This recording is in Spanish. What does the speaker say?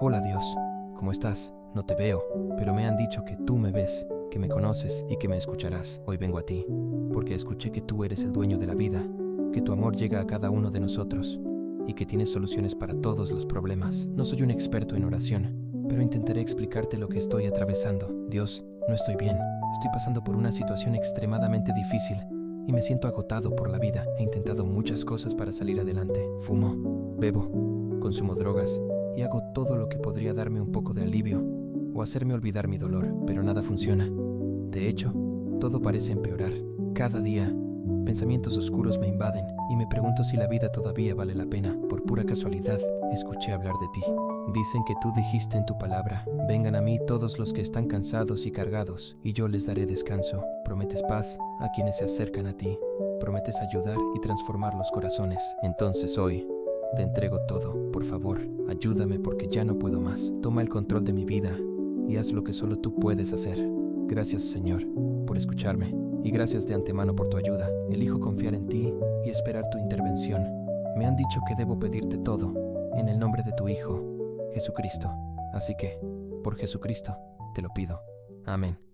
Hola Dios, ¿cómo estás? No te veo, pero me han dicho que tú me ves, que me conoces y que me escucharás. Hoy vengo a ti, porque escuché que tú eres el dueño de la vida, que tu amor llega a cada uno de nosotros y que tienes soluciones para todos los problemas. No soy un experto en oración, pero intentaré explicarte lo que estoy atravesando. Dios, no estoy bien. Estoy pasando por una situación extremadamente difícil y me siento agotado por la vida. He intentado muchas cosas para salir adelante. Fumo, bebo, consumo drogas y hago todo lo que podría darme un poco de alivio o hacerme olvidar mi dolor, pero nada funciona. De hecho, todo parece empeorar. Cada día, pensamientos oscuros me invaden y me pregunto si la vida todavía vale la pena. Por pura casualidad, escuché hablar de ti. Dicen que tú dijiste en tu palabra, vengan a mí todos los que están cansados y cargados, y yo les daré descanso. Prometes paz a quienes se acercan a ti. Prometes ayudar y transformar los corazones. Entonces hoy, te entrego todo. Por favor, ayúdame porque ya no puedo más. Toma el control de mi vida y haz lo que solo tú puedes hacer. Gracias, Señor, por escucharme. Y gracias de antemano por tu ayuda. Elijo confiar en ti y esperar tu intervención. Me han dicho que debo pedirte todo, en el nombre de tu Hijo, Jesucristo. Así que, por Jesucristo, te lo pido. Amén.